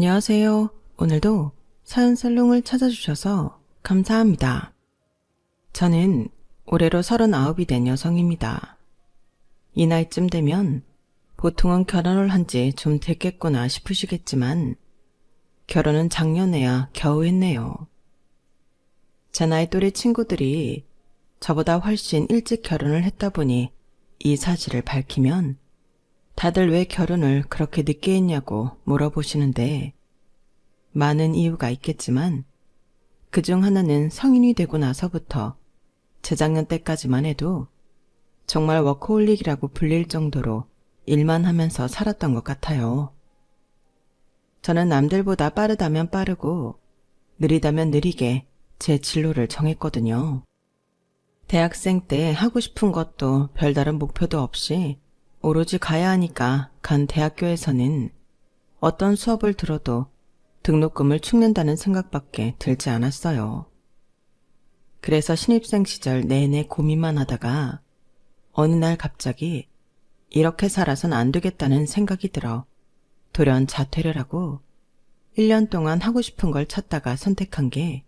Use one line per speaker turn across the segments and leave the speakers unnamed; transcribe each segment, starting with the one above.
안녕하세요. 오늘도 사연살롱을 찾아주셔서 감사합니다. 저는 올해로 39이 된 여성입니다. 이 나이쯤 되면 보통은 결혼을 한 지 좀 됐겠구나 싶으시겠지만 결혼은 작년에야 겨우 했네요. 제 나이 또래 친구들이 저보다 훨씬 일찍 결혼을 했다 보니 이 사실을 밝히면 다들 왜 결혼을 그렇게 늦게 했냐고 물어보시는데 많은 이유가 있겠지만 그중 하나는 성인이 되고 나서부터 재작년 때까지만 해도 정말 워커홀릭이라고 불릴 정도로 일만 하면서 살았던 것 같아요. 저는 남들보다 빠르다면 빠르고 느리다면 느리게 제 진로를 정했거든요. 대학생 때 하고 싶은 것도 별다른 목표도 없이 오로지 가야 하니까 간 대학교에서는 어떤 수업을 들어도 등록금을 축낸다는 생각밖에 들지 않았어요. 그래서 신입생 시절 내내 고민만 하다가 어느 날 갑자기 이렇게 살아선 안 되겠다는 생각이 들어 돌연 자퇴를 하고 1년 동안 하고 싶은 걸 찾다가 선택한 게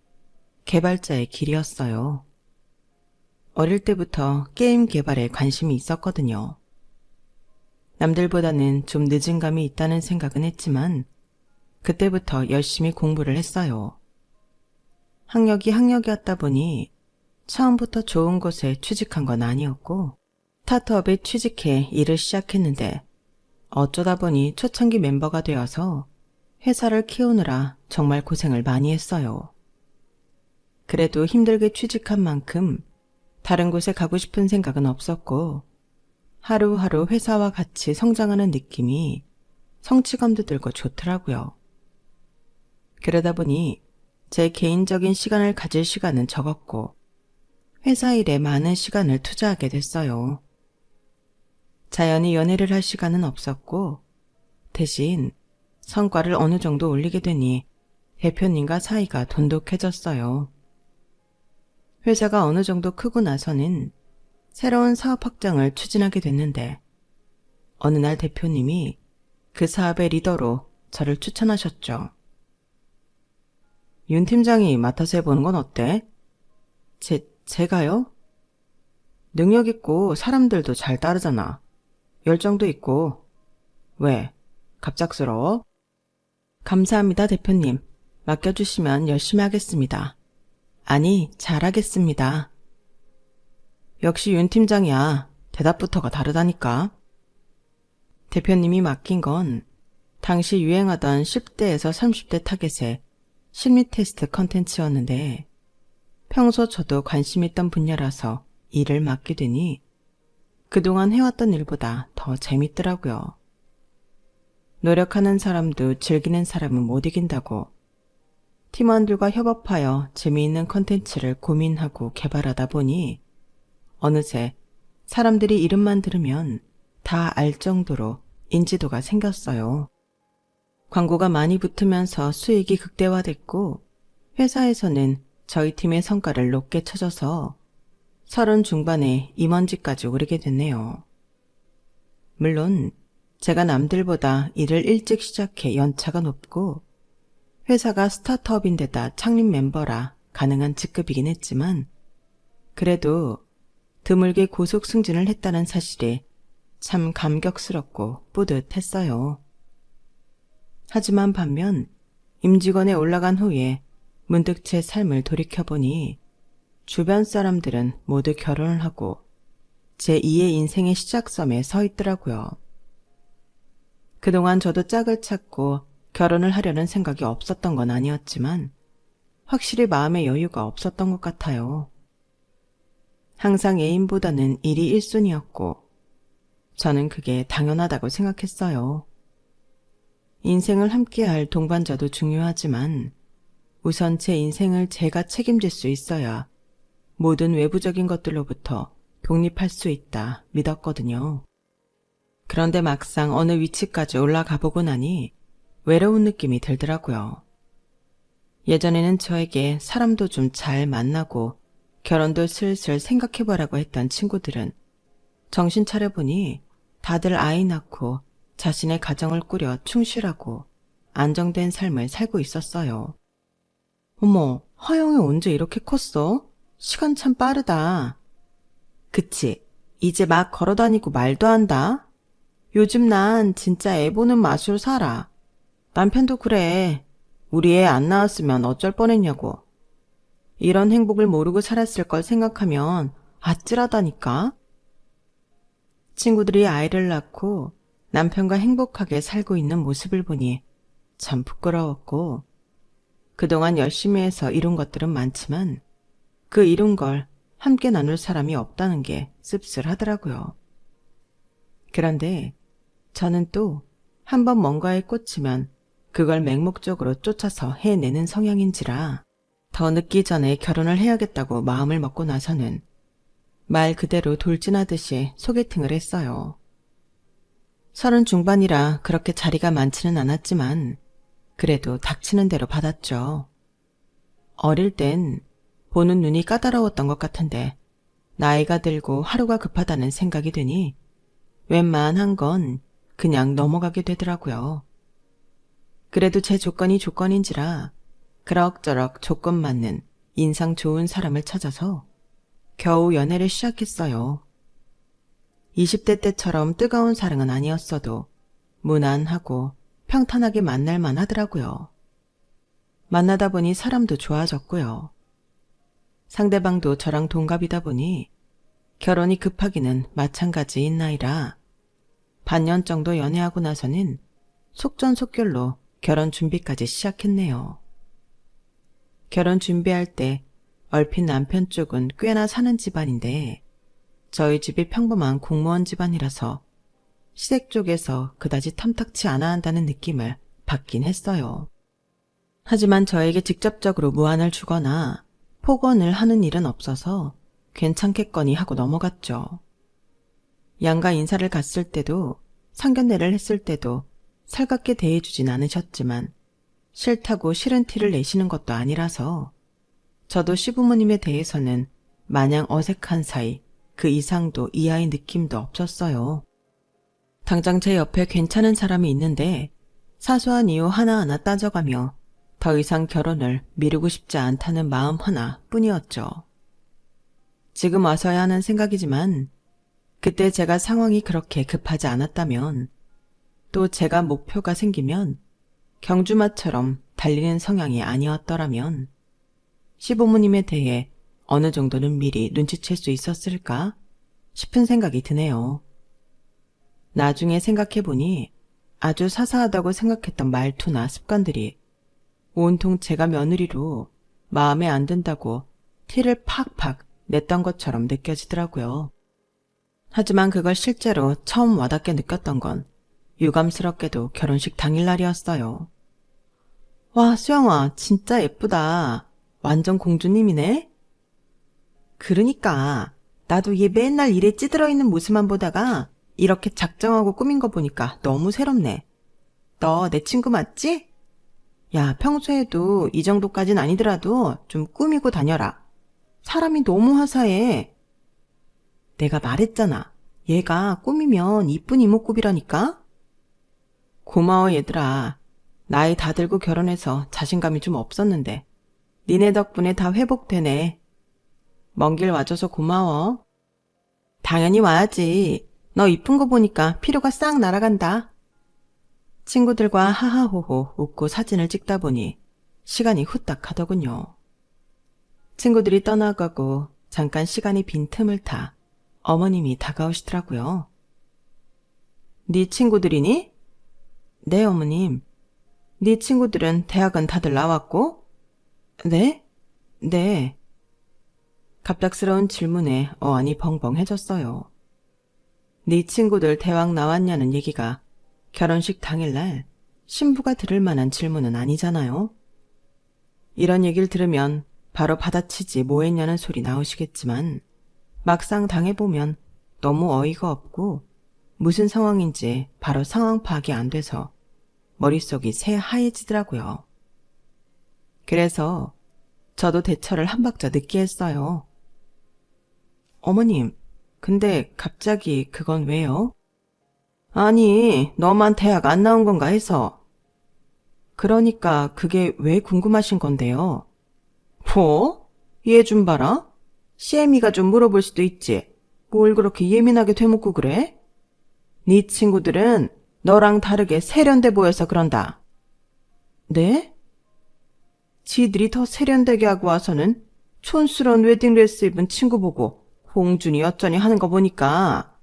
개발자의 길이었어요. 어릴 때부터 게임 개발에 관심이 있었거든요. 남들보다는 좀 늦은 감이 있다는 생각은 했지만 그때부터 열심히 공부를 했어요. 학력이 학력이었다 보니 처음부터 좋은 곳에 취직한 건 아니었고 스타트업에 취직해 일을 시작했는데 어쩌다 보니 초창기 멤버가 되어서 회사를 키우느라 정말 고생을 많이 했어요. 그래도 힘들게 취직한 만큼 다른 곳에 가고 싶은 생각은 없었고 하루하루 회사와 같이 성장하는 느낌이 성취감도 들고 좋더라고요. 그러다 보니 제 개인적인 시간을 가질 시간은 적었고 회사 일에 많은 시간을 투자하게 됐어요. 자연히 연애를 할 시간은 없었고 대신 성과를 어느 정도 올리게 되니 대표님과 사이가 돈독해졌어요. 회사가 어느 정도 크고 나서는 새로운 사업 확장을 추진하게 됐는데 어느 날 대표님이 그 사업의 리더로 저를 추천하셨죠. 윤 팀장이 맡아서 해보는 건 어때? 제가요? 능력 있고 사람들도 잘 따르잖아. 열정도 있고. 왜? 갑작스러워? 감사합니다, 대표님. 맡겨주시면 열심히 하겠습니다. 아니, 잘하겠습니다. 역시 윤 팀장이야. 대답부터가 다르다니까. 대표님이 맡긴 건 당시 유행하던 10대에서 30대 타겟의 심리 테스트 컨텐츠였는데 평소 저도 관심 있던 분야라서 일을 맡게 되니 그동안 해왔던 일보다 더 재밌더라고요. 노력하는 사람도 즐기는 사람은 못 이긴다고 팀원들과 협업하여 재미있는 컨텐츠를 고민하고 개발하다 보니 어느새 사람들이 이름만 들으면 다 알 정도로 인지도가 생겼어요. 광고가 많이 붙으면서 수익이 극대화됐고 회사에서는 저희 팀의 성과를 높게 쳐줘서 30 중반에 임원직까지 오르게 됐네요. 물론 제가 남들보다 일을 일찍 시작해 연차가 높고 회사가 스타트업인데다 창립 멤버라 가능한 직급이긴 했지만 그래도 드물게 고속 승진을 했다는 사실에 참 감격스럽고 뿌듯했어요. 하지만 반면 임직원에 올라간 후에 문득 제 삶을 돌이켜보니 주변 사람들은 모두 결혼을 하고 제2의 인생의 시작점에 서 있더라고요. 그동안 저도 짝을 찾고 결혼을 하려는 생각이 없었던 건 아니었지만 확실히 마음의 여유가 없었던 것 같아요. 항상 애인보다는 일이 1순위였고 저는 그게 당연하다고 생각했어요. 인생을 함께할 동반자도 중요하지만 우선 제 인생을 제가 책임질 수 있어야 모든 외부적인 것들로부터 독립할 수 있다 믿었거든요. 그런데 막상 어느 위치까지 올라가 보고 나니 외로운 느낌이 들더라고요. 예전에는 저에게 사람도 좀 잘 만나고 결혼도 슬슬 생각해보라고 했던 친구들은 정신 차려보니 다들 아이 낳고 자신의 가정을 꾸려 충실하고 안정된 삶을 살고 있었어요. 어머, 하영이 언제 이렇게 컸어? 시간 참 빠르다. 그치, 이제 막 걸어다니고 말도 한다. 요즘 난 진짜 애 보는 맛으로 살아. 남편도 그래. 우리 애 안 낳았으면 어쩔 뻔했냐고. 이런 행복을 모르고 살았을 걸 생각하면 아찔하다니까. 친구들이 아이를 낳고 남편과 행복하게 살고 있는 모습을 보니 참 부끄러웠고, 그동안 열심히 해서 이룬 것들은 많지만 그 이룬 걸 함께 나눌 사람이 없다는 게 씁쓸하더라고요. 그런데 저는 또 한 번 뭔가에 꽂히면 그걸 맹목적으로 쫓아서 해내는 성향인지라 더 늦기 전에 결혼을 해야겠다고 마음을 먹고 나서는 말 그대로 돌진하듯이 소개팅을 했어요. 30 중반이라 그렇게 자리가 많지는 않았지만 그래도 닥치는 대로 받았죠. 어릴 땐 보는 눈이 까다로웠던 것 같은데 나이가 들고 하루가 급하다는 생각이 드니 웬만한 건 그냥 넘어가게 되더라고요. 그래도 제 조건이 조건인지라 그럭저럭 조건 맞는 인상 좋은 사람을 찾아서 겨우 연애를 시작했어요. 20대 때처럼 뜨거운 사랑은 아니었어도 무난하고 평탄하게 만날만 하더라고요. 만나다 보니 사람도 좋아졌고요. 상대방도 저랑 동갑이다 보니 결혼이 급하기는 마찬가지인 나이라 반년 정도 연애하고 나서는 속전속결로 결혼 준비까지 시작했네요. 결혼 준비할 때 얼핏 남편 쪽은 꽤나 사는 집안인데 저희 집이 평범한 공무원 집안이라서 시댁 쪽에서 그다지 탐탁치 않아 한다는 느낌을 받긴 했어요. 하지만 저에게 직접적으로 무안을 주거나 폭언을 하는 일은 없어서 괜찮겠거니 하고 넘어갔죠. 양가 인사를 갔을 때도 상견례를 했을 때도 살갑게 대해주진 않으셨지만 싫다고 싫은 티를 내시는 것도 아니라서 저도 시부모님에 대해서는 마냥 어색한 사이 그 이상도 이하의 느낌도 없었어요. 당장 제 옆에 괜찮은 사람이 있는데 사소한 이유 하나하나 따져가며 더 이상 결혼을 미루고 싶지 않다는 마음 하나 뿐이었죠. 지금 와서야 하는 생각이지만 그때 제가 상황이 그렇게 급하지 않았다면 또 제가 목표가 생기면 경주마처럼 달리는 성향이 아니었더라면 시부모님에 대해 어느 정도는 미리 눈치챌 수 있었을까 싶은 생각이 드네요. 나중에 생각해보니 아주 사사하다고 생각했던 말투나 습관들이 온통 제가 며느리로 마음에 안 든다고 티를 팍팍 냈던 것처럼 느껴지더라고요. 하지만 그걸 실제로 처음 와닿게 느꼈던 건 유감스럽게도 결혼식 당일날이었어요. 와, 수영아, 진짜 예쁘다. 완전 공주님이네? 그러니까 나도 얘 맨날 일에 찌들어 있는 모습만 보다가 이렇게 작정하고 꾸민 거 보니까 너무 새롭네. 너 내 친구 맞지? 야, 평소에도 이 정도까진 아니더라도 좀 꾸미고 다녀라. 사람이 너무 화사해. 내가 말했잖아. 얘가 꾸미면 이쁜 이목구비라니까? 고마워 얘들아. 나이 다 들고 결혼해서 자신감이 좀 없었는데 니네 덕분에 다 회복되네. 먼 길 와줘서 고마워. 당연히 와야지. 너 이쁜 거 보니까 피로가 싹 날아간다. 친구들과 하하호호 웃고 사진을 찍다 보니 시간이 후딱 가더군요. 친구들이 떠나가고 잠깐 시간이 빈 틈을 타 어머님이 다가오시더라고요. 네 친구들이니? 네, 어머님. 네 친구들은 대학은 다들 나왔고? 네? 네. 갑작스러운 질문에 어안이 벙벙해졌어요. 네 친구들 대학 나왔냐는 얘기가 결혼식 당일날 신부가 들을 만한 질문은 아니잖아요. 이런 얘기를 들으면 바로 받아치지 뭐 했냐는 소리 나오시겠지만 막상 당해보면 너무 어이가 없고 무슨 상황인지 바로 상황 파악이 안 돼서 머릿속이 새하얘지더라고요. 그래서 저도 대처를 한 박자 늦게 했어요. 어머님, 근데 갑자기 그건 왜요? 아니, 너만 대학 안 나온 건가 해서. 그러니까 그게 왜 궁금하신 건데요? 뭐? 얘 좀 봐라. CM이가 좀 물어볼 수도 있지. 뭘 그렇게 예민하게 되묻고 그래? 네 친구들은 너랑 다르게 세련돼 보여서 그런다. 네? 지들이 더 세련되게 하고 와서는 촌스러운 웨딩드레스 입은 친구 보고 홍준이 어쩌니 하는 거 보니까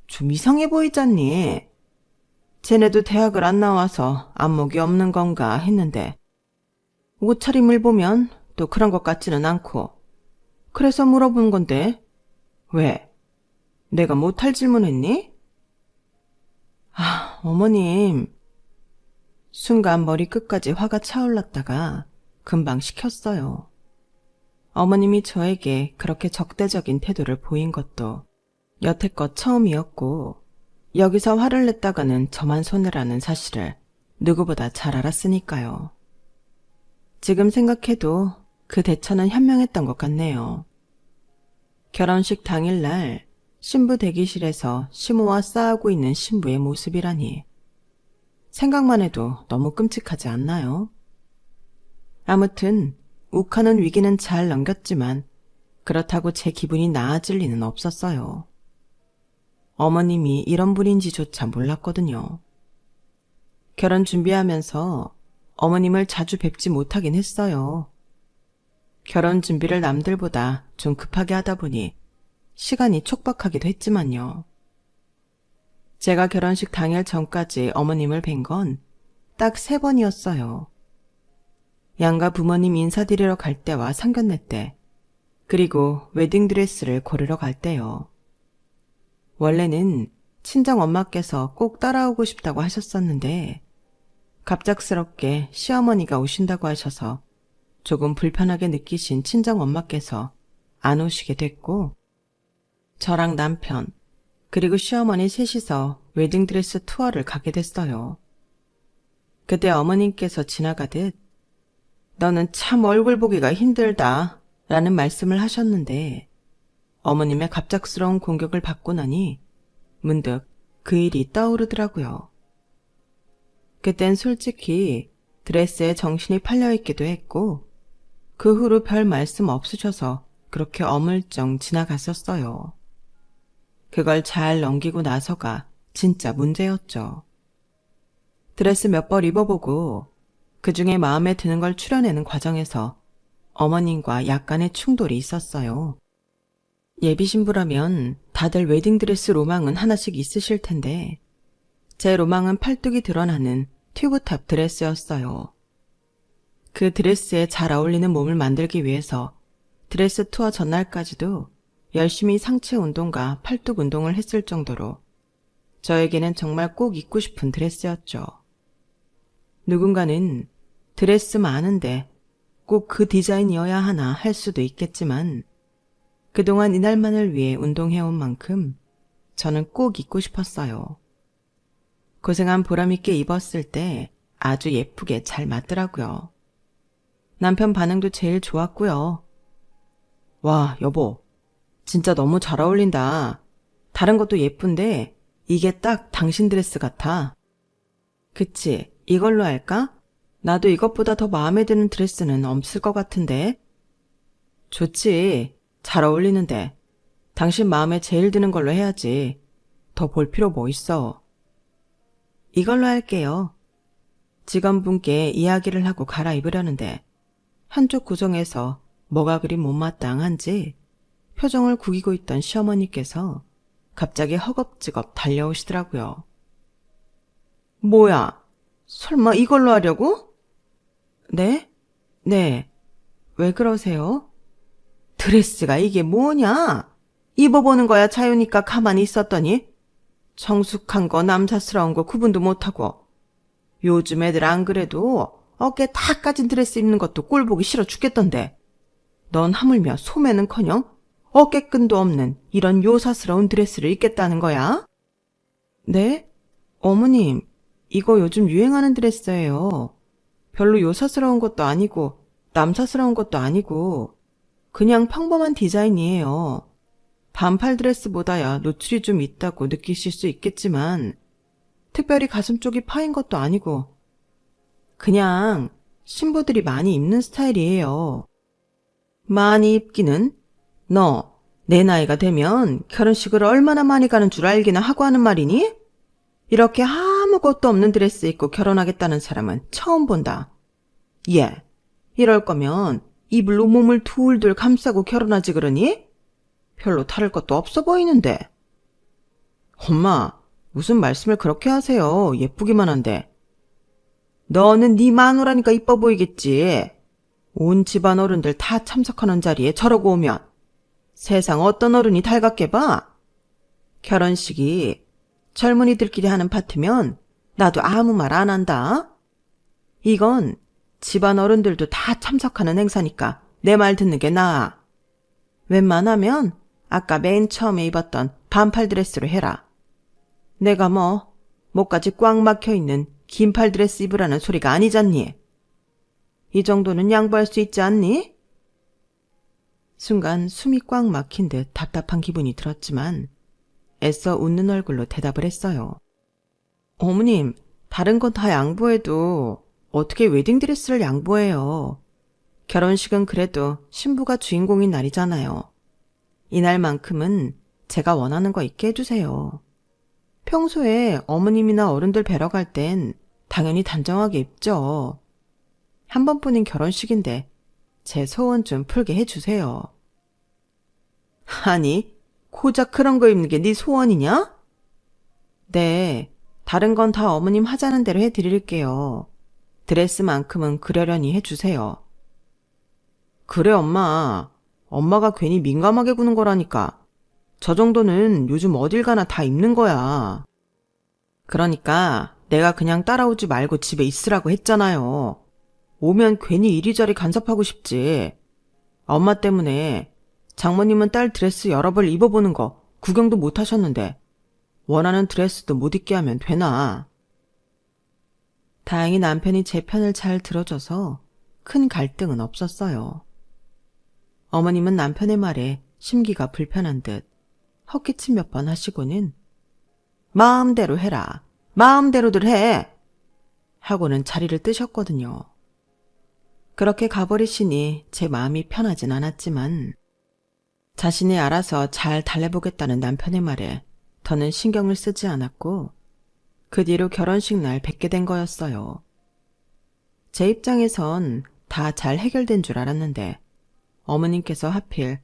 좀 이상해 보이잖니. 쟤네도 대학을 안 나와서 안목이 없는 건가 했는데 옷차림을 보면 또 그런 것 같지는 않고 그래서 물어본 건데 왜? 내가 못할 질문했니? 어머님. 순간 머리 끝까지 화가 차올랐다가 금방 식혔어요. 어머님이 저에게 그렇게 적대적인 태도를 보인 것도 여태껏 처음이었고 여기서 화를 냈다가는 저만 손해라는 사실을 누구보다 잘 알았으니까요. 지금 생각해도 그 대처는 현명했던 것 같네요. 결혼식 당일날 신부 대기실에서 시모와 싸우고 있는 신부의 모습이라니 생각만 해도 너무 끔찍하지 않나요? 아무튼 욱하는 위기는 잘 넘겼지만 그렇다고 제 기분이 나아질 리는 없었어요. 어머님이 이런 분인지조차 몰랐거든요. 결혼 준비하면서 어머님을 자주 뵙지 못하긴 했어요. 결혼 준비를 남들보다 좀 급하게 하다 보니 시간이 촉박하기도 했지만요. 제가 결혼식 당일 전까지 어머님을 뵌 건 딱 3번이었어요. 양가 부모님 인사드리러 갈 때와 상견례 때, 그리고 웨딩드레스를 고르러 갈 때요. 원래는 친정 엄마께서 꼭 따라오고 싶다고 하셨었는데 갑작스럽게 시어머니가 오신다고 하셔서 조금 불편하게 느끼신 친정 엄마께서 안 오시게 됐고 저랑 남편 그리고 시어머니 셋이서 웨딩드레스 투어를 가게 됐어요. 그때 어머님께서 지나가듯 너는 참 얼굴 보기가 힘들다 라는 말씀을 하셨는데 어머님의 갑작스러운 공격을 받고 나니 문득 그 일이 떠오르더라고요. 그땐 솔직히 드레스에 정신이 팔려있기도 했고 그 후로 별 말씀 없으셔서 그렇게 어물쩡 지나갔었어요. 그걸 잘 넘기고 나서가 진짜 문제였죠. 드레스 몇 벌 입어보고 그중에 마음에 드는 걸 추려내는 과정에서 어머님과 약간의 충돌이 있었어요. 예비 신부라면 다들 웨딩드레스 로망은 하나씩 있으실 텐데 제 로망은 팔뚝이 드러나는 튜브탑 드레스였어요. 그 드레스에 잘 어울리는 몸을 만들기 위해서 드레스 투어 전날까지도 열심히 상체 운동과 팔뚝 운동을 했을 정도로 저에게는 정말 꼭 입고 싶은 드레스였죠. 누군가는 드레스 많은데 꼭 그 디자인이어야 하나 할 수도 있겠지만 그동안 이날만을 위해 운동해온 만큼 저는 꼭 입고 싶었어요. 고생한 보람있게 입었을 때 아주 예쁘게 잘 맞더라고요. 남편 반응도 제일 좋았고요. 와, 여보, 진짜 너무 잘 어울린다. 다른 것도 예쁜데 이게 딱 당신 드레스 같아. 그치, 이걸로 할까? 나도 이것보다 더 마음에 드는 드레스는 없을 것 같은데. 좋지, 잘 어울리는데. 당신 마음에 제일 드는 걸로 해야지. 더 볼 필요 뭐 있어. 이걸로 할게요. 직원분께 이야기를 하고 갈아입으려는데 한쪽 구정에서 뭐가 그리 못마땅한지 표정을 구기고 있던 시어머니께서 갑자기 허겁지겁 달려오시더라고요. 뭐야? 설마 이걸로 하려고? 네? 네. 왜 그러세요? 드레스가 이게 뭐냐? 입어보는 거야 자유니까 가만히 있었더니 성숙한 거 남사스러운 거 구분도 못하고 요즘 애들 안 그래도 어깨 다 까진 드레스 입는 것도 꼴 보기 싫어 죽겠던데 넌 하물며 소매는커녕 어깨끈도 없는 이런 요사스러운 드레스를 입겠다는 거야? 네? 어머님, 이거 요즘 유행하는 드레스예요. 별로 요사스러운 것도 아니고 남사스러운 것도 아니고 그냥 평범한 디자인이에요. 반팔 드레스보다야 노출이 좀 있다고 느끼실 수 있겠지만 특별히 가슴 쪽이 파인 것도 아니고 그냥 신부들이 많이 입는 스타일이에요. 많이 입기는? 너, 내 나이가 되면 결혼식을 얼마나 많이 가는 줄 알기나 하고 하는 말이니? 이렇게 아무것도 없는 드레스 입고 결혼하겠다는 사람은 처음 본다. 예, 이럴 거면 이불로 몸을 둘둘 감싸고 결혼하지 그러니? 별로 다를 것도 없어 보이는데. 엄마, 무슨 말씀을 그렇게 하세요. 예쁘기만 한데. 너는 네 마누라니까 이뻐 보이겠지. 온 집안 어른들 다 참석하는 자리에 저러고 오면 세상 어떤 어른이 달갑게 봐? 결혼식이 젊은이들끼리 하는 파티면 나도 아무 말 안 한다. 이건 집안 어른들도 다 참석하는 행사니까 내 말 듣는 게 나아. 웬만하면 아까 맨 처음에 입었던 반팔 드레스로 해라. 내가 뭐 목까지 꽉 막혀있는 긴팔 드레스 입으라는 소리가 아니잖니. 이 정도는 양보할 수 있지 않니? 순간 숨이 꽉 막힌 듯 답답한 기분이 들었지만 애써 웃는 얼굴로 대답을 했어요. 어머님, 다른 건 다 양보해도 어떻게 웨딩드레스를 양보해요. 결혼식은 그래도 신부가 주인공인 날이잖아요. 이날만큼은 제가 원하는 거 있게 해주세요. 평소에 어머님이나 어른들 뵈러 갈 땐 당연히 단정하게 입죠. 한 번뿐인 결혼식인데 제 소원 좀 풀게 해주세요. 아니, 고작 그런 거 입는 게 네 소원이냐? 네, 다른 건 다 어머님 하자는 대로 해드릴게요. 드레스만큼은 그러려니 해주세요. 그래, 엄마. 엄마가 괜히 민감하게 구는 거라니까. 저 정도는 요즘 어딜 가나 다 입는 거야. 그러니까 내가 그냥 따라오지 말고 집에 있으라고 했잖아요. 오면 괜히 이리저리 간섭하고 싶지. 엄마 때문에 장모님은 딸 드레스 여러 벌 입어보는 거 구경도 못 하셨는데 원하는 드레스도 못 입게 하면 되나. 다행히 남편이 제 편을 잘 들어줘서 큰 갈등은 없었어요. 어머님은 남편의 말에 심기가 불편한 듯 헛기침 몇 번 하시고는 마음대로 해라. 마음대로들 해. 하고는 자리를 뜨셨거든요. 그렇게 가버리시니 제 마음이 편하진 않았지만 자신이 알아서 잘 달래보겠다는 남편의 말에 더는 신경을 쓰지 않았고 그 뒤로 결혼식 날 뵙게 된 거였어요. 제 입장에선 다 잘 해결된 줄 알았는데 어머님께서 하필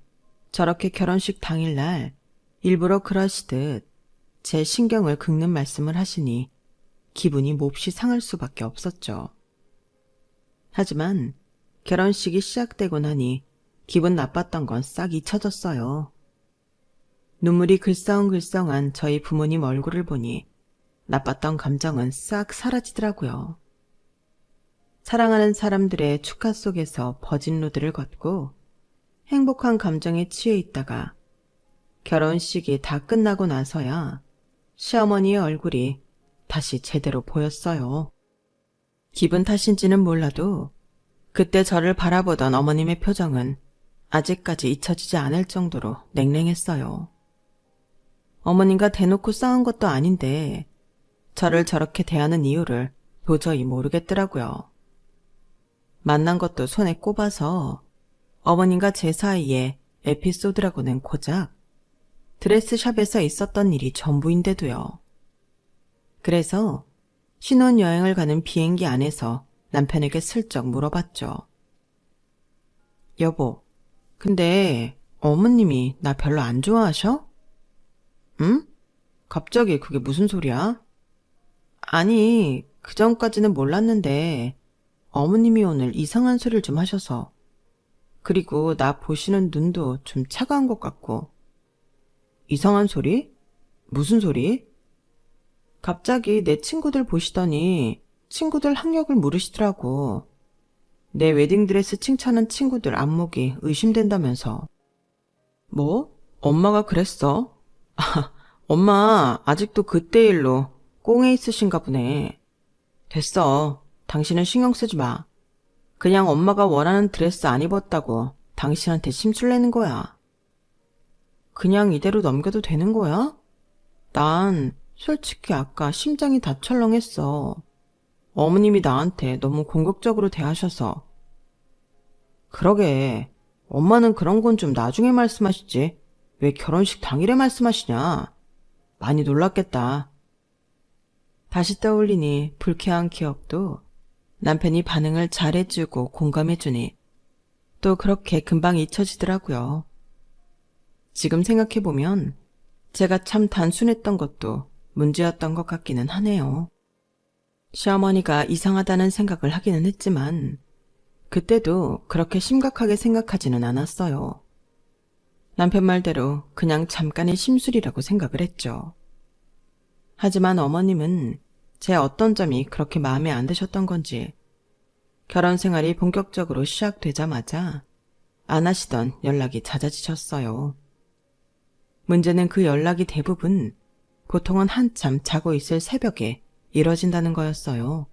저렇게 결혼식 당일날 일부러 그러시듯 제 신경을 긁는 말씀을 하시니 기분이 몹시 상할 수밖에 없었죠. 하지만 결혼식이 시작되고 나니 기분 나빴던 건 싹 잊혀졌어요. 눈물이 글썽글썽한 저희 부모님 얼굴을 보니 나빴던 감정은 싹 사라지더라고요. 사랑하는 사람들의 축하 속에서 버진 로드를 걷고 행복한 감정에 취해 있다가 결혼식이 다 끝나고 나서야 시어머니의 얼굴이 다시 제대로 보였어요. 기분 탓인지는 몰라도 그때 저를 바라보던 어머님의 표정은 아직까지 잊혀지지 않을 정도로 냉랭했어요. 어머님과 대놓고 싸운 것도 아닌데 저를 저렇게 대하는 이유를 도저히 모르겠더라고요. 만난 것도 손에 꼽아서 어머님과 제 사이에 에피소드라고는 고작 드레스샵에서 있었던 일이 전부인데도요. 그래서 신혼여행을 가는 비행기 안에서 남편에게 슬쩍 물어봤죠. 여보, 근데 어머님이 나 별로 안 좋아하셔? 응? 갑자기 그게 무슨 소리야? 아니, 그전까지는 몰랐는데 어머님이 오늘 이상한 소리를 좀 하셔서. 그리고 나 보시는 눈도 좀 차가운 것 같고. 이상한 소리? 무슨 소리? 갑자기 내 친구들 보시더니 친구들 학력을 물으시더라고. 내 웨딩드레스 칭찬한 친구들 안목이 의심된다면서. 뭐? 엄마가 그랬어? 엄마 아직도 그때 일로 꽁에 있으신가 보네. 됐어. 당신은 신경 쓰지 마. 그냥 엄마가 원하는 드레스 안 입었다고 당신한테 심술내는 거야. 그냥 이대로 넘겨도 되는 거야? 난 솔직히 아까 심장이 다 철렁했어. 어머님이 나한테 너무 공격적으로 대하셔서. 그러게, 엄마는 그런 건 좀 나중에 말씀하시지. 왜 결혼식 당일에 말씀하시냐? 많이 놀랐겠다. 다시 떠올리니 불쾌한 기억도 남편이 반응을 잘해주고 공감해주니 또 그렇게 금방 잊혀지더라고요. 지금 생각해보면 제가 참 단순했던 것도 문제였던 것 같기는 하네요. 시어머니가 이상하다는 생각을 하기는 했지만 그때도 그렇게 심각하게 생각하지는 않았어요. 남편 말대로 그냥 잠깐의 심술이라고 생각을 했죠. 하지만 어머님은 제 어떤 점이 그렇게 마음에 안 드셨던 건지 결혼 생활이 본격적으로 시작되자마자 안 하시던 연락이 잦아지셨어요. 문제는 그 연락이 대부분 보통은 한참 자고 있을 새벽에 이뤄진다는 거였어요.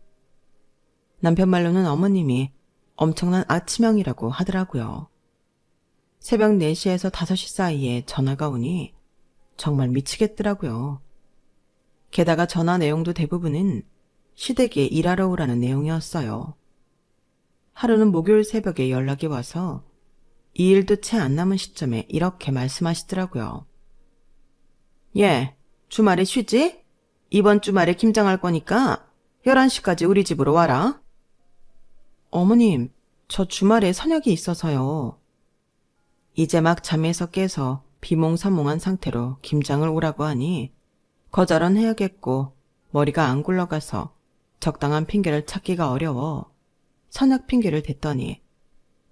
남편 말로는 어머님이 엄청난 아침형이라고 하더라고요. 새벽 4시에서 5시 사이에 전화가 오니 정말 미치겠더라고요. 게다가 전화 내용도 대부분은 시댁에 일하러 오라는 내용이었어요. 하루는 목요일 새벽에 연락이 와서 2일도 채 안 남은 시점에 이렇게 말씀하시더라고요. 예, 주말에 쉬지? 이번 주말에 김장할 거니까 11시까지 우리 집으로 와라. 어머님, 저 주말에 선약이 있어서요. 이제 막 잠에서 깨서 비몽사몽한 상태로 김장을 오라고 하니 거절은 해야겠고 머리가 안 굴러가서 적당한 핑계를 찾기가 어려워 선약 핑계를 댔더니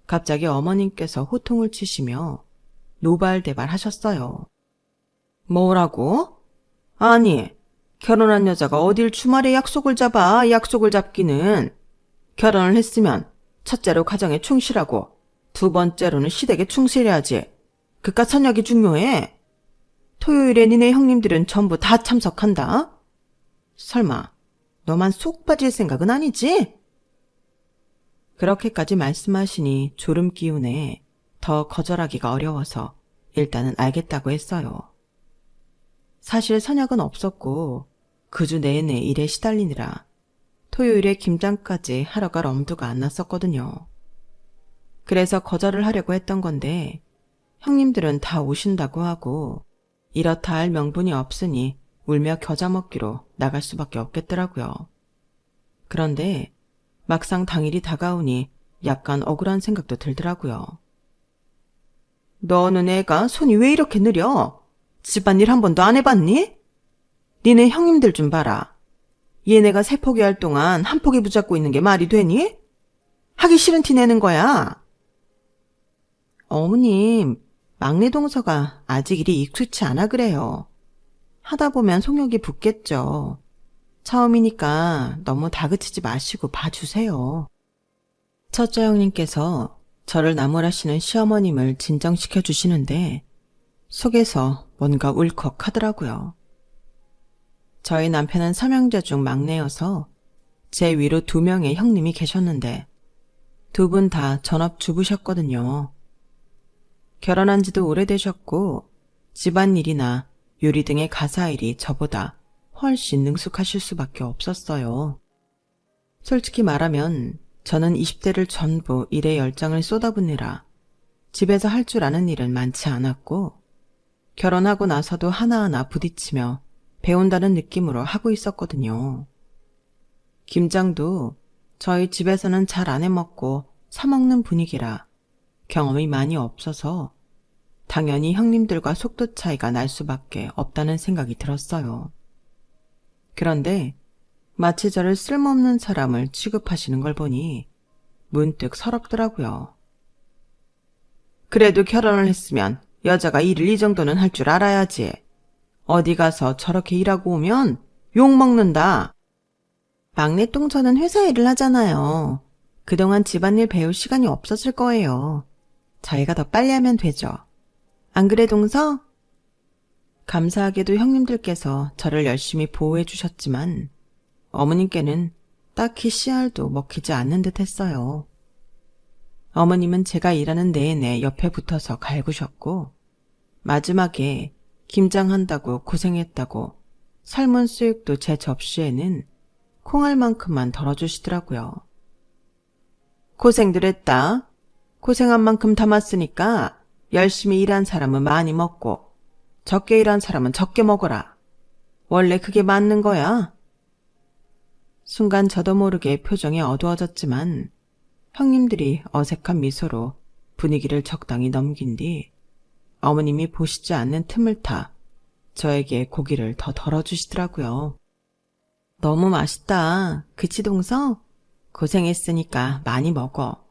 갑자기 어머님께서 호통을 치시며 노발대발 하셨어요. 뭐라고? 아니, 결혼한 여자가 어딜 주말에 약속을 잡아. 약속을 잡기는. 결혼을 했으면 첫째로 가정에 충실하고 두 번째로는 시댁에 충실해야지. 그깟 선약이 중요해. 토요일에 니네 형님들은 전부 다 참석한다. 설마 너만 쏙 빠질 생각은 아니지? 그렇게까지 말씀하시니 졸음 기운에 더 거절하기가 어려워서 일단은 알겠다고 했어요. 사실 선약은 없었고 그 주 내내 일에 시달리느라 토요일에 김장까지 하러 갈 엄두가 안 났었거든요. 그래서 거절을 하려고 했던 건데 형님들은 다 오신다고 하고 이렇다 할 명분이 없으니 울며 겨자 먹기로 나갈 수밖에 없겠더라고요. 그런데 막상 당일이 다가오니 약간 억울한 생각도 들더라고요. 너는 애가 손이 왜 이렇게 느려? 집안일 한 번도 안 해봤니? 니네 형님들 좀 봐라. 얘네가 세 포기 할 동안 한 포기 붙잡고 있는 게 말이 되니? 하기 싫은 티 내는 거야. 어머님, 막내 동서가 아직 일이 익숙치 않아 그래요. 하다 보면 속력이 붙겠죠. 처음이니까 너무 다그치지 마시고 봐주세요. 첫째 형님께서 저를 나무라시는 시어머님을 진정시켜 주시는데 속에서 뭔가 울컥하더라고요. 저희 남편은 삼형제 중 막내여서 제 위로 2명의 형님이 계셨는데 2분 다 전업주부셨거든요. 결혼한 지도 오래되셨고 집안일이나 요리 등의 가사일이 저보다 훨씬 능숙하실 수밖에 없었어요. 솔직히 말하면 저는 20대를 전부 일에 열정을 쏟아붓느라 집에서 할 줄 아는 일은 많지 않았고 결혼하고 나서도 하나하나 부딪히며 배운다는 느낌으로 하고 있었거든요. 김장도 저희 집에서는 잘 안 해먹고 사먹는 분위기라 경험이 많이 없어서 당연히 형님들과 속도 차이가 날 수밖에 없다는 생각이 들었어요. 그런데 마치 저를 쓸모없는 사람을 취급하시는 걸 보니 문득 서럽더라고요. 그래도 결혼을 했으면 여자가 일을 이 정도는 할 줄 알아야지. 어디 가서 저렇게 일하고 오면 욕먹는다. 막내 똥처는 회사 일을 하잖아요. 그동안 집안일 배울 시간이 없었을 거예요. 저희가 더 빨리 하면 되죠. 안 그래, 동서? 감사하게도 형님들께서 저를 열심히 보호해 주셨지만 어머님께는 딱히 씨알도 먹히지 않는 듯 했어요. 어머님은 제가 일하는 내내 옆에 붙어서 갈구셨고 마지막에 김장한다고 고생했다고 삶은 수육도 제 접시에는 콩알만큼만 덜어주시더라고요. 고생들 했다. 고생한 만큼 담았으니까 열심히 일한 사람은 많이 먹고 적게 일한 사람은 적게 먹어라. 원래 그게 맞는 거야. 순간 저도 모르게 표정이 어두워졌지만 형님들이 어색한 미소로 분위기를 적당히 넘긴 뒤 어머님이 보시지 않는 틈을 타 저에게 고기를 더 덜어주시더라고요. 너무 맛있다. 그치 동서? 고생했으니까 많이 먹어.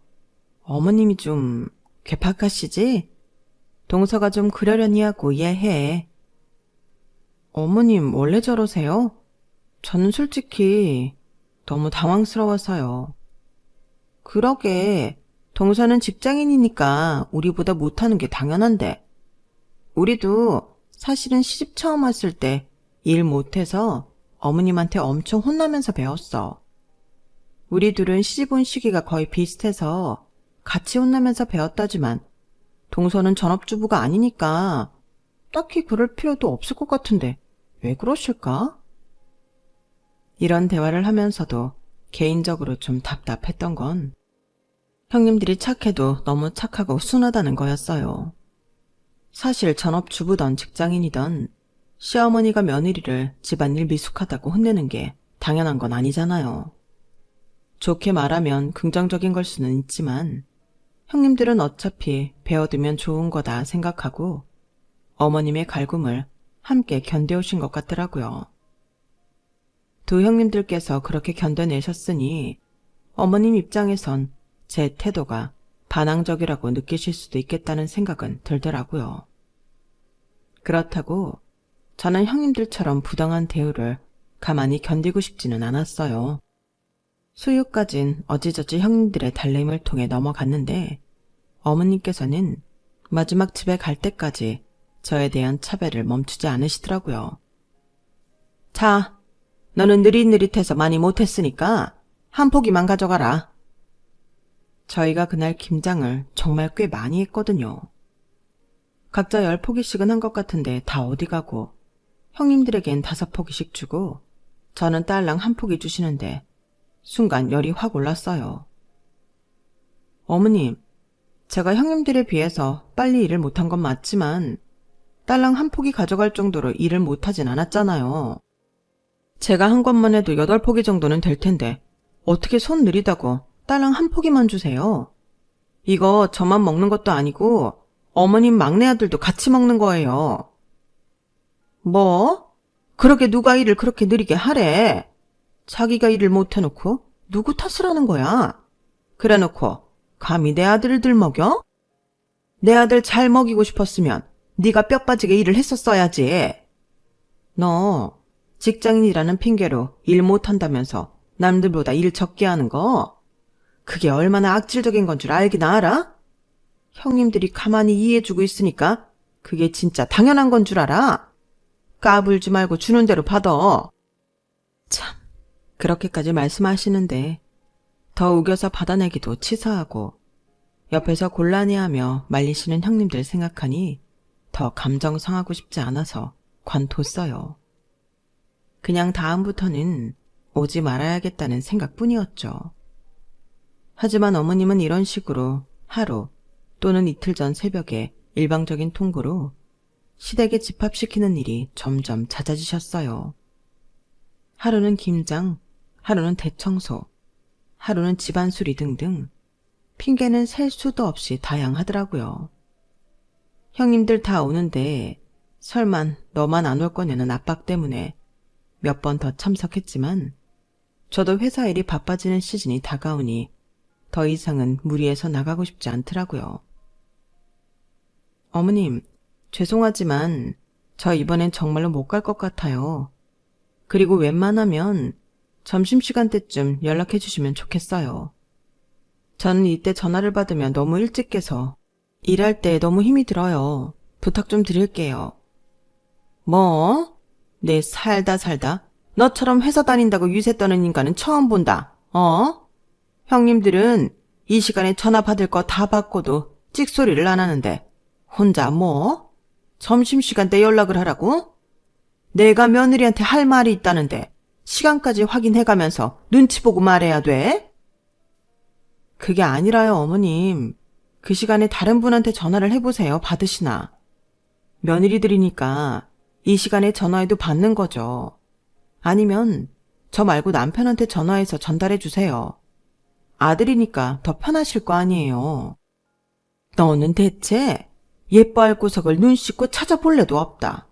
어머님이 좀 괴팍하시지? 동서가 좀 그러려니 하고 이해해. 어머님 원래 저러세요? 저는 솔직히 너무 당황스러워서요. 그러게, 동서는 직장인이니까 우리보다 못하는 게 당연한데. 우리도 사실은 시집 처음 왔을 때 일 못해서 어머님한테 엄청 혼나면서 배웠어. 우리 둘은 시집 온 시기가 거의 비슷해서 같이 혼나면서 배웠다지만 동서는 전업주부가 아니니까 딱히 그럴 필요도 없을 것 같은데 왜 그러실까? 이런 대화를 하면서도 개인적으로 좀 답답했던 건 형님들이 착해도 너무 착하고 순하다는 거였어요. 사실 전업주부던 직장인이던 시어머니가 며느리를 집안일 미숙하다고 혼내는 게 당연한 건 아니잖아요. 좋게 말하면 긍정적인 걸 수는 있지만 형님들은 어차피 배워두면 좋은 거다 생각하고 어머님의 갈굼을 함께 견뎌오신 것 같더라고요. 두 형님들께서 그렇게 견뎌내셨으니 어머님 입장에선 제 태도가 반항적이라고 느끼실 수도 있겠다는 생각은 들더라고요. 그렇다고 저는 형님들처럼 부당한 대우를 가만히 견디고 싶지는 않았어요. 수유까진 어지저지 형님들의 달래임을 통해 넘어갔는데 어머님께서는 마지막 집에 갈 때까지 저에 대한 차별을 멈추지 않으시더라고요. 자, 너는 느릿느릿해서 많이 못했으니까 한 포기만 가져가라. 저희가 그날 김장을 정말 꽤 많이 했거든요. 각자 10포기씩은 한 것 같은데 다 어디 가고 형님들에겐 5포기씩 주고 저는 딸랑 한 포기 주시는데 순간 열이 확 올랐어요. 어머님, 제가 형님들에 비해서 빨리 일을 못한 건 맞지만 딸랑 한 포기 가져갈 정도로 일을 못하진 않았잖아요. 제가 한 것만 해도 8포기 정도는 될 텐데 어떻게 손 느리다고 딸랑 한 포기만 주세요. 이거 저만 먹는 것도 아니고 어머님 막내 아들도 같이 먹는 거예요. 뭐? 그러게 누가 일을 그렇게 느리게 하래? 자기가 일을 못해놓고 누구 탓을 하는 거야? 그래놓고 감히 내 아들을 들먹여? 내 아들 잘 먹이고 싶었으면 네가 뼈 빠지게 일을 했었어야지. 너 직장인이라는 핑계로 일 못한다면서 남들보다 일 적게 하는 거? 그게 얼마나 악질적인 건 줄 알긴 알아? 형님들이 가만히 이해해주고 있으니까 그게 진짜 당연한 건 줄 알아? 까불지 말고 주는 대로 받아. 참, 그렇게까지 말씀하시는데 더 우겨서 받아내기도 치사하고 옆에서 곤란해하며 말리시는 형님들 생각하니 더 감정 상하고 싶지 않아서 관뒀어요. 그냥 다음부터는 오지 말아야겠다는 생각뿐이었죠. 하지만 어머님은 이런 식으로 하루 또는 이틀 전 새벽에 일방적인 통보로 시댁에 집합시키는 일이 점점 잦아지셨어요. 하루는 김장, 하루는 대청소, 하루는 집안 수리 등등 핑계는 셀 수도 없이 다양하더라고요. 형님들 다 오는데 설만 너만 안 올 거냐는 압박 때문에 몇 번 더 참석했지만 저도 회사 일이 바빠지는 시즌이 다가오니 더 이상은 무리해서 나가고 싶지 않더라고요. 어머님, 죄송하지만 저 이번엔 정말로 못 갈 것 같아요. 그리고 웬만하면 점심시간 때쯤 연락해 주시면 좋겠어요. 저는 이때 전화를 받으면 너무 일찍 깨서 일할 때 너무 힘이 들어요. 부탁 좀 드릴게요. 뭐? 내 살다 너처럼 회사 다닌다고 유세 떠는 인간은 처음 본다. 형님들은 이 시간에 전화 받을 거 다 받고도 찍소리를 안 하는데 혼자 뭐? 점심시간 때 연락을 하라고? 내가 며느리한테 할 말이 있다는데 시간까지 확인해가면서 눈치 보고 말해야 돼? 그게 아니라요, 어머님. 그 시간에 다른 분한테 전화를 해보세요, 받으시나. 며느리들이니까 이 시간에 전화해도 받는 거죠. 아니면 저 말고 남편한테 전화해서 전달해 주세요. 아들이니까 더 편하실 거 아니에요. 너는 대체 예뻐할 구석을 눈 씻고 찾아볼 래도 없다.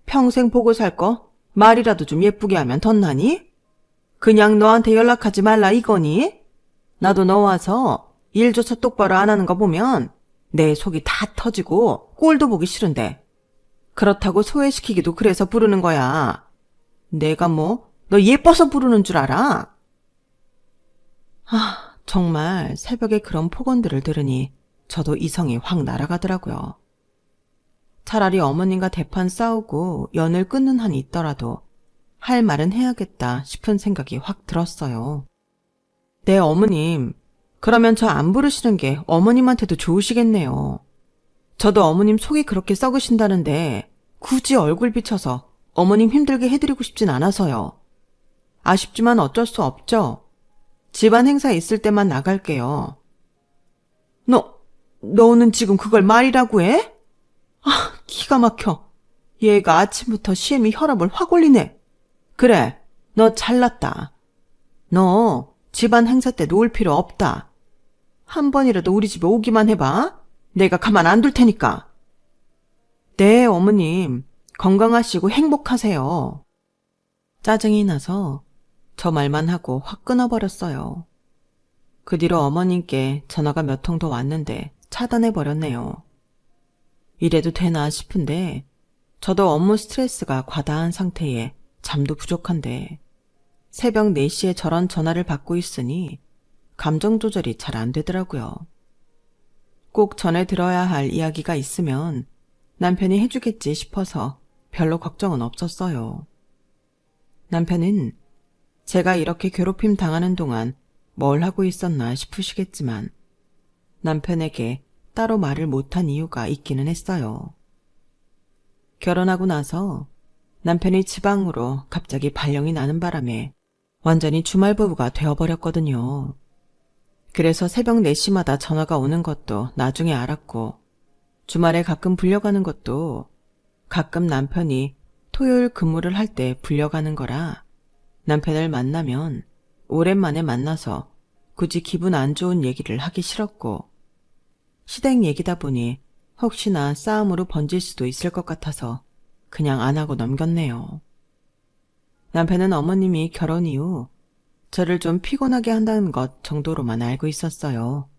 평생 보고 살 거 말이라도 좀 예쁘게 하면 덧나니? 그냥 너한테 연락하지 말라 이거니? 나도 너 와서 일조차 똑바로 안 하는 거 보면 내 속이 다 터지고 꼴도 보기 싫은데. 그렇다고 소외시키기도 그래서 부르는 거야. 내가 뭐 너 예뻐서 부르는 줄 알아? 정말 새벽에 그런 폭언들을 들으니 저도 이성이 확 날아가더라고요. 차라리 어머님과 대판 싸우고 연을 끊는 한이 있더라도 할 말은 해야겠다 싶은 생각이 확 들었어요. 네, 어머님. 그러면 저 안 부르시는 게 어머님한테도 좋으시겠네요. 저도 어머님 속이 그렇게 썩으신다는데 굳이 얼굴 비춰서 어머님 힘들게 해드리고 싶진 않아서요. 아쉽지만 어쩔 수 없죠. 집안 행사 있을 때만 나갈게요. 너는 지금 그걸 말이라고 해? 기가 막혀. 얘가 아침부터 시애미 혈압을 확 올리네. 그래, 너 잘났다. 너 집안 행사 때 놓을 필요 없다. 한 번이라도 우리 집에 오기만 해봐. 내가 가만 안 둘 테니까. 네, 어머님. 건강하시고 행복하세요. 짜증이 나서 저 말만 하고 확 끊어버렸어요. 그 뒤로 어머님께 전화가 몇 통 더 왔는데 차단해버렸네요. 이래도 되나 싶은데 저도 업무 스트레스가 과다한 상태에 잠도 부족한데 새벽 4시에 저런 전화를 받고 있으니 감정 조절이 잘 안 되더라고요. 꼭 전해 들어야 할 이야기가 있으면 남편이 해주겠지 싶어서 별로 걱정은 없었어요. 남편은 제가 이렇게 괴롭힘 당하는 동안 뭘 하고 있었나 싶으시겠지만 남편에게 따로 말을 못한 이유가 있기는 했어요. 결혼하고 나서 남편이 지방으로 갑자기 발령이 나는 바람에 완전히 주말부부가 되어버렸거든요. 그래서 새벽 4시마다 전화가 오는 것도 나중에 알았고 주말에 가끔 불려가는 것도 가끔 남편이 토요일 근무를 할 때 불려가는 거라 남편을 만나면 오랜만에 만나서 굳이 기분 안 좋은 얘기를 하기 싫었고 시댁 얘기다 보니 혹시나 싸움으로 번질 수도 있을 것 같아서 그냥 안 하고 넘겼네요. 남편은 어머님이 결혼 이후 저를 좀 피곤하게 한다는 것 정도로만 알고 있었어요.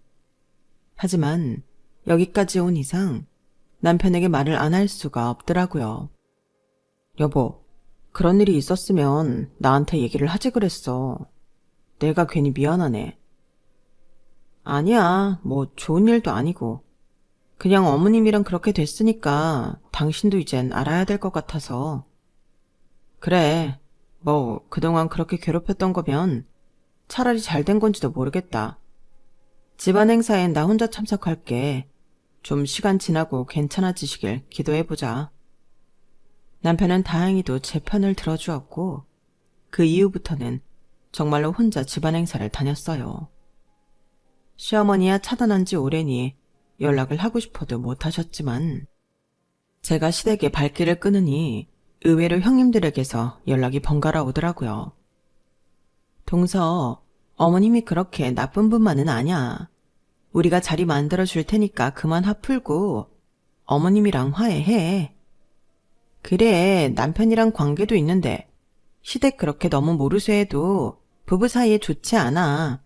하지만 여기까지 온 이상 남편에게 말을 안 할 수가 없더라고요. 여보, 그런 일이 있었으면 나한테 얘기를 하지 그랬어. 내가 괜히 미안하네. 아니야, 뭐 좋은 일도 아니고. 그냥 어머님이랑 그렇게 됐으니까 당신도 이젠 알아야 될 것 같아서. 그래, 뭐 그동안 그렇게 괴롭혔던 거면 차라리 잘 된 건지도 모르겠다. 집안 행사엔 나 혼자 참석할게. 좀 시간 지나고 괜찮아지시길 기도해보자. 남편은 다행히도 제 편을 들어주었고 그 이후부터는 정말로 혼자 집안 행사를 다녔어요. 시어머니야 차단한 지 오래니 연락을 하고 싶어도 못하셨지만 제가 시댁에 발길을 끄느니 의외로 형님들에게서 연락이 번갈아 오더라고요. 동서, 어머님이 그렇게 나쁜 분만은 아냐. 우리가 자리 만들어 줄 테니까 그만 화 풀고 어머님이랑 화해해. 그래, 남편이랑 관계도 있는데 시댁 그렇게 너무 모르쇠해도 부부 사이에 좋지 않아.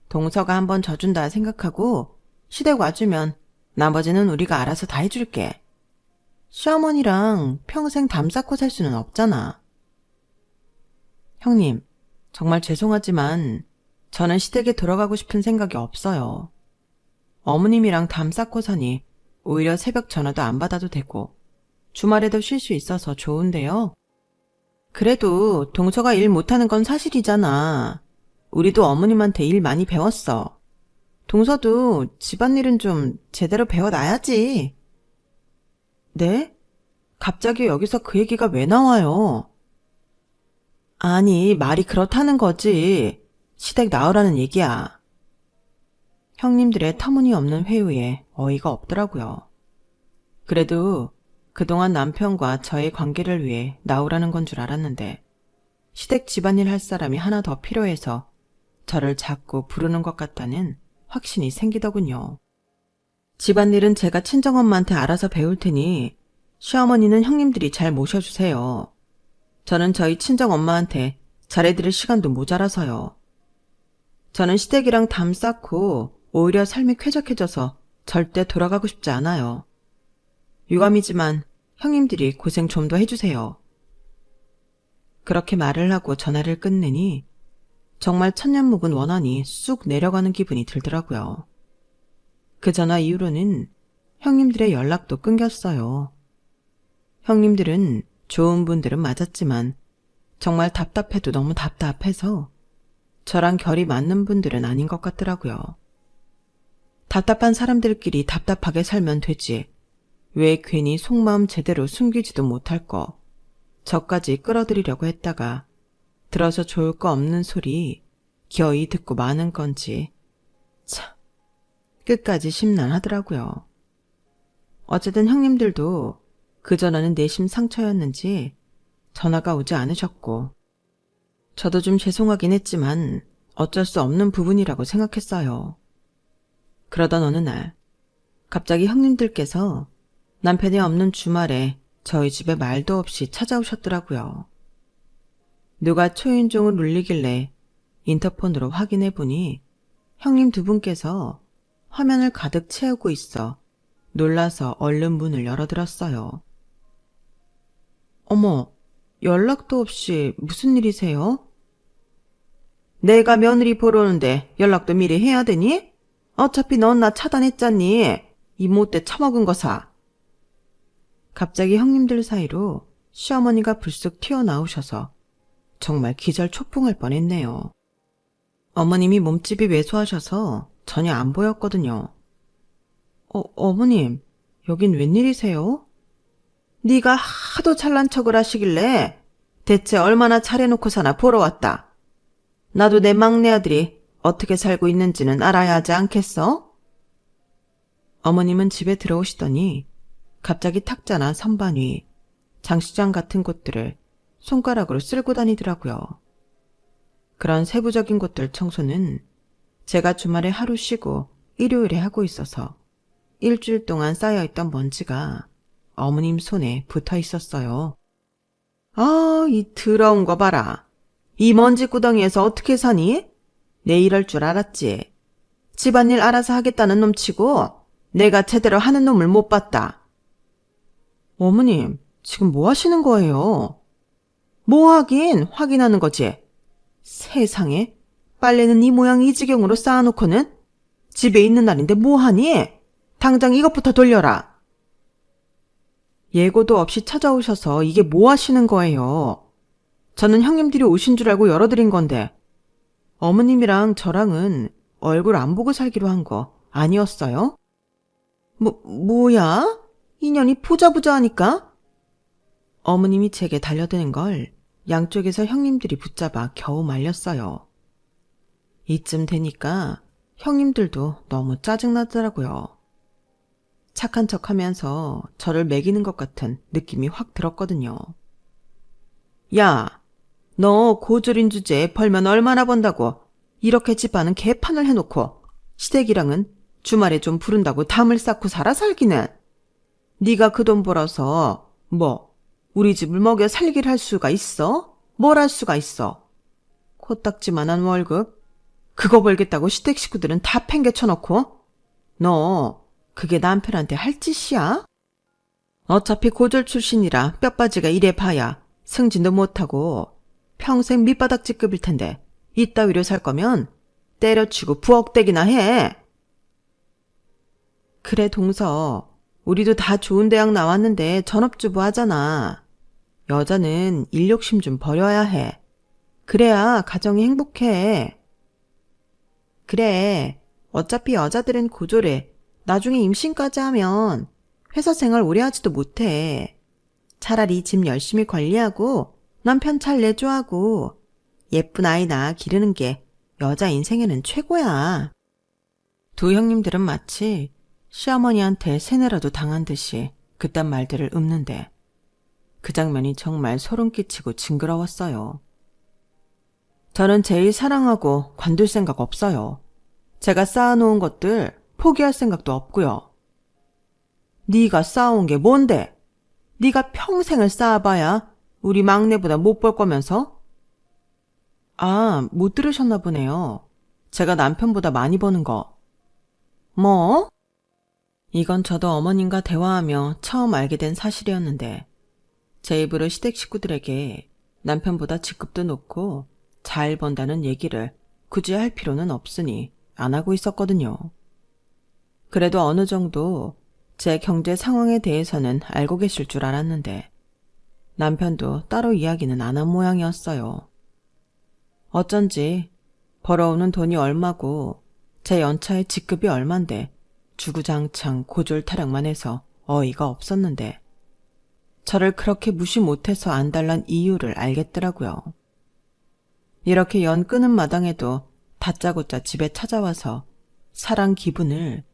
동서가 한번 져준다 생각하고 시댁 와주면 나머지는 우리가 알아서 다 해줄게. 시어머니랑 평생 담 쌓고 살 수는 없잖아. 형님, 정말 죄송하지만 저는 시댁에 들어가고 싶은 생각이 없어요. 어머님이랑 담 쌓고 사니 오히려 새벽 전화도 안 받아도 되고 주말에도 쉴 수 있어서 좋은데요. 그래도 동서가 일 못하는 건 사실이잖아. 우리도 어머님한테 일 많이 배웠어. 동서도 집안일은 좀 제대로 배워놔야지. 네? 갑자기 여기서 그 얘기가 왜 나와요? 아니, 말이 그렇다는 거지. 시댁 나으라는 얘기야. 형님들의 터무니없는 회유에 어이가 없더라고요. 그래도 그동안 남편과 저의 관계를 위해 나오라는 건 줄 알았는데 시댁 집안일 할 사람이 하나 더 필요해서 저를 자꾸 부르는 것 같다는 확신이 생기더군요. 집안일은 제가 친정엄마한테 알아서 배울 테니 시어머니는 형님들이 잘 모셔주세요. 저는 저희 친정엄마한테 잘해드릴 시간도 모자라서요. 저는 시댁이랑 담 쌓고 오히려 삶이 쾌적해져서 절대 돌아가고 싶지 않아요. 유감이지만 형님들이 고생 좀 더 해주세요. 그렇게 말을 하고 전화를 끊느니 정말 천년 묵은 원한이 쑥 내려가는 기분이 들더라고요. 그 전화 이후로는 형님들의 연락도 끊겼어요. 형님들은 좋은 분들은 맞았지만 정말 답답해도 너무 답답해서 저랑 결이 맞는 분들은 아닌 것 같더라고요. 답답한 사람들끼리 답답하게 살면 되지. 왜 괜히 속마음 제대로 숨기지도 못할 거 저까지 끌어들이려고 했다가 들어서 좋을 거 없는 소리 겨이 듣고 마는 건지 참 끝까지 심란하더라고요. 어쨌든 형님들도 그 전화는 내심 상처였는지 전화가 오지 않으셨고 저도 좀 죄송하긴 했지만 어쩔 수 없는 부분이라고 생각했어요. 그러던 어느 날 갑자기 형님들께서 남편이 없는 주말에 저희 집에 말도 없이 찾아오셨더라고요. 누가 초인종을 울리길래 인터폰으로 확인해 보니 형님 두 분께서 화면을 가득 채우고 있어 놀라서 얼른 문을 열어들었어요. 어머, 연락도 없이 무슨 일이세요? 내가 며느리 보러 오는데 연락도 미리 해야 되니? 어차피 넌 나 차단했잖니. 이 못돼 처먹은 거사. 갑자기 형님들 사이로 시어머니가 불쑥 튀어나오셔서 정말 기절초풍할 뻔했네요. 어머님이 몸집이 왜소하셔서 전혀 안 보였거든요. 어머님, 여긴 웬일이세요? 네가 하도 잘난 척을 하시길래 대체 얼마나 잘해놓고 사나 보러 왔다. 나도 내 막내 아들이 어떻게 살고 있는지는 알아야 하지 않겠어? 어머님은 집에 들어오시더니 갑자기 탁자나 선반 위, 장식장 같은 곳들을 손가락으로 쓸고 다니더라고요. 그런 세부적인 곳들 청소는 제가 주말에 하루 쉬고 일요일에 하고 있어서 일주일 동안 쌓여있던 먼지가 어머님 손에 붙어 있었어요. 아, 이 더러운 거 봐라. 이 먼지 구덩이에서 어떻게 사니? 내 이럴 줄 알았지. 집안일 알아서 하겠다는 놈 치고 내가 제대로 하는 놈을 못 봤다. 어머님, 지금 뭐 하시는 거예요? 뭐 하긴 확인하는 거지. 세상에, 빨래는 이 모양 이 지경으로 쌓아놓고는 집에 있는 날인데 뭐 하니? 당장 이것부터 돌려라. 예고도 없이 찾아오셔서 이게 뭐 하시는 거예요? 저는 형님들이 오신 줄 알고 열어드린 건데 어머님이랑 저랑은 얼굴 안 보고 살기로 한 거 아니었어요? 뭐야? 인연이 보자보자 하니까? 어머님이 제게 달려드는 걸 양쪽에서 형님들이 붙잡아 겨우 말렸어요. 이쯤 되니까 형님들도 너무 짜증나더라고요. 착한 척하면서 저를 매기는 것 같은 느낌이 확 들었거든요. 야, 너 고졸인 주제에 벌면 얼마나 번다고 이렇게 집안은 개판을 해놓고 시댁이랑은 주말에 좀 부른다고 담을 쌓고 살아 살기는. 네가 그 돈 벌어서 뭐 우리 집을 먹여 살기를 할 수가 있어? 뭘 할 수가 있어? 코딱지만한 월급 그거 벌겠다고 시댁 식구들은 다 팽개쳐놓고 너 그게 남편한테 할 짓이야? 어차피 고졸 출신이라 뼈바지가 이래 봐야 승진도 못하고 평생 밑바닥직급일 텐데 이따위로 살 거면 때려치고 부엌대기나 해. 그래 동서, 우리도 다 좋은 대학 나왔는데 전업주부 하잖아. 여자는 일 욕심 좀 버려야 해. 그래야 가정이 행복해. 그래, 어차피 여자들은 고졸해. 나중에 임신까지 하면 회사 생활 오래 하지도 못해. 차라리 집 열심히 관리하고 남편 잘 내조하고 예쁜 아이 낳아 기르는 게 여자 인생에는 최고야. 두 형님들은 마치 시어머니한테 세뇌라도 당한 듯이 그딴 말들을 읊는데 그 장면이 정말 소름 끼치고 징그러웠어요. 저는 제일 사랑하고 관둘 생각 없어요. 제가 쌓아놓은 것들 포기할 생각도 없고요. 네가 쌓아온 게 뭔데? 네가 평생을 쌓아봐야 우리 막내보다 못 벌 거면서? 아, 못 들으셨나 보네요. 제가 남편보다 많이 버는 거. 뭐? 이건 저도 어머님과 대화하며 처음 알게 된 사실이었는데 제 입으로 시댁 식구들에게 남편보다 직급도 높고 잘 번다는 얘기를 굳이 할 필요는 없으니 안 하고 있었거든요. 그래도 어느 정도 제 경제 상황에 대해서는 알고 계실 줄 알았는데 남편도 따로 이야기는 안 한 모양이었어요. 어쩐지 벌어오는 돈이 얼마고 제 연차의 직급이 얼만데 주구장창 고졸타령만 해서 어이가 없었는데 저를 그렇게 무시 못해서 안달난 이유를 알겠더라고요. 이렇게 연 끄는 마당에도 다짜고짜 집에 찾아와서 사랑 기분을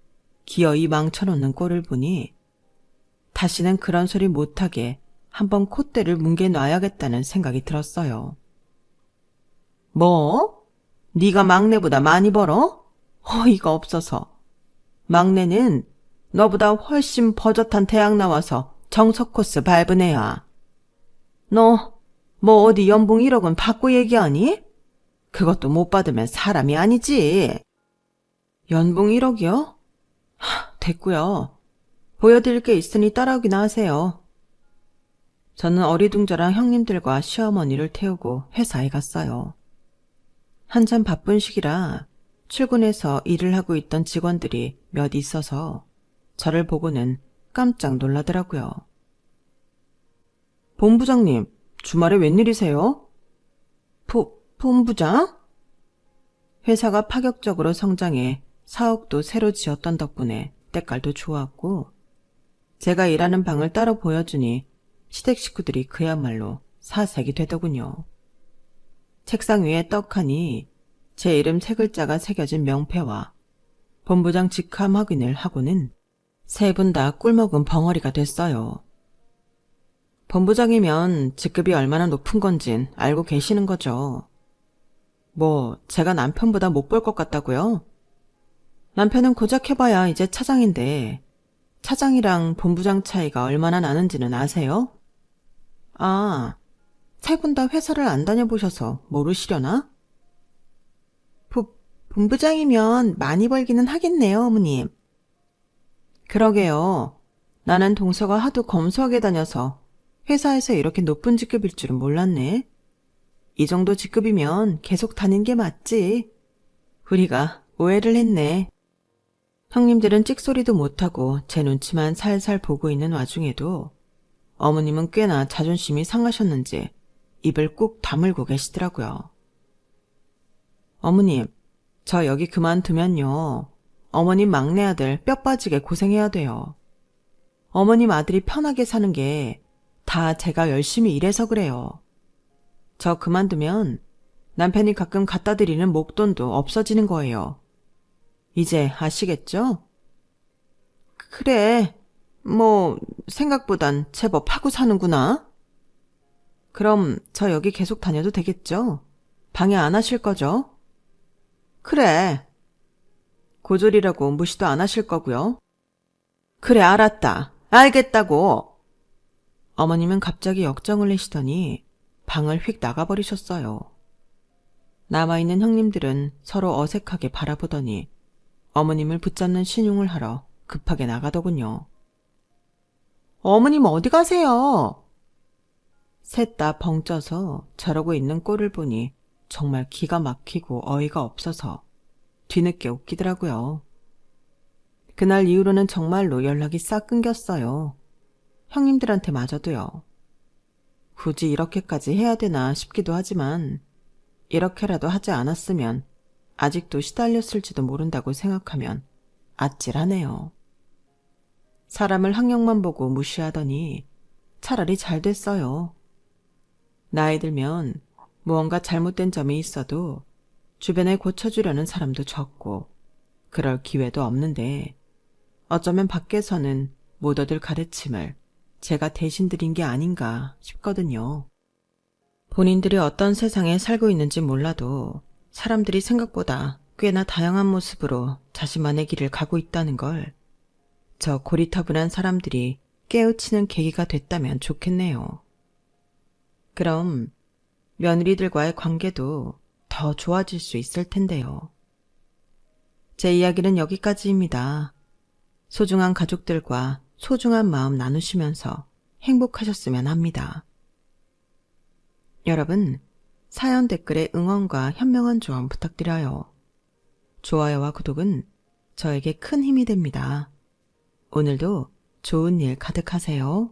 기어이 망쳐놓는 꼴을 보니 다시는 그런 소리 못하게 한번 콧대를 뭉개놔야겠다는 생각이 들었어요. 뭐? 네가 막내보다 많이 벌어? 어이가 없어서. 막내는 너보다 훨씬 버젓한 대학 나와서 정석 코스 밟은 애야. 너 뭐 어디 연봉 1억은 받고 얘기하니? 그것도 못 받으면 사람이 아니지. 연봉 1억이요? 됐고요. 보여드릴 게 있으니 따라오기나 하세요. 저는 어리둥절한 형님들과 시어머니를 태우고 회사에 갔어요. 한참 바쁜 시기라 출근해서 일을 하고 있던 직원들이 몇 있어서 저를 보고는 깜짝 놀라더라고요. 본부장님, 주말에 웬일이세요? 본부장? 회사가 파격적으로 성장해 사옥도 새로 지었던 덕분에 때깔도 좋았고 제가 일하는 방을 따로 보여주니 시댁 식구들이 그야말로 사색이 되더군요. 책상 위에 떡하니 제 이름 3글자가 새겨진 명패와 본부장 직함 확인을 하고는 세 분 다 꿀먹은 벙어리가 됐어요. 본부장이면 직급이 얼마나 높은 건진 알고 계시는 거죠. 뭐 제가 남편보다 못 벌 것 같다고요? 남편은 고작 해봐야 이제 차장인데 차장이랑 본부장 차이가 얼마나 나는지는 아세요? 아, 세 분 다 회사를 안 다녀보셔서 모르시려나? 본부장이면 많이 벌기는 하겠네요, 어머님. 그러게요. 나는 동서가 하도 검소하게 다녀서 회사에서 이렇게 높은 직급일 줄은 몰랐네. 이 정도 직급이면 계속 다닌 게 맞지. 우리가 오해를 했네. 형님들은 찍소리도 못하고 제 눈치만 살살 보고 있는 와중에도 어머님은 꽤나 자존심이 상하셨는지 입을 꾹 다물고 계시더라고요. 어머님, 저 여기 그만두면요. 어머님 막내 아들 뼈 빠지게 고생해야 돼요. 어머님 아들이 편하게 사는 게 다 제가 열심히 일해서 그래요. 저 그만두면 남편이 가끔 갖다 드리는 목돈도 없어지는 거예요. 이제 아시겠죠? 그래, 뭐 생각보단 제법 하고 사는구나. 그럼 저 여기 계속 다녀도 되겠죠? 방해 안 하실 거죠? 그래. 고졸이라고 무시도 안 하실 거고요. 그래, 알았다. 알겠다고. 어머님은 갑자기 역정을 내시더니 방을 휙 나가버리셨어요. 남아있는 형님들은 서로 어색하게 바라보더니 어머님을 붙잡는 신용을 하러 급하게 나가더군요. 어머님 어디 가세요? 셋 다 벙쪄서 저러고 있는 꼴을 보니 정말 기가 막히고 어이가 없어서 뒤늦게 웃기더라고요. 그날 이후로는 정말로 연락이 싹 끊겼어요. 형님들한테 마저도요. 굳이 이렇게까지 해야 되나 싶기도 하지만 이렇게라도 하지 않았으면 아직도 시달렸을지도 모른다고 생각하면 아찔하네요. 사람을 학력만 보고 무시하더니 차라리 잘 됐어요. 나이 들면 무언가 잘못된 점이 있어도 주변에 고쳐주려는 사람도 적고 그럴 기회도 없는데 어쩌면 밖에서는 못 얻을 가르침을 제가 대신 드린 게 아닌가 싶거든요. 본인들이 어떤 세상에 살고 있는지 몰라도 사람들이 생각보다 꽤나 다양한 모습으로 자신만의 길을 가고 있다는 걸 저 고리타분한 사람들이 깨우치는 계기가 됐다면 좋겠네요. 그럼 며느리들과의 관계도 더 좋아질 수 있을 텐데요. 제 이야기는 여기까지입니다. 소중한 가족들과 소중한 마음 나누시면서 행복하셨으면 합니다. 여러분, 사연 댓글에 응원과 현명한 조언 부탁드려요. 좋아요와 구독은 저에게 큰 힘이 됩니다. 오늘도 좋은 일 가득하세요.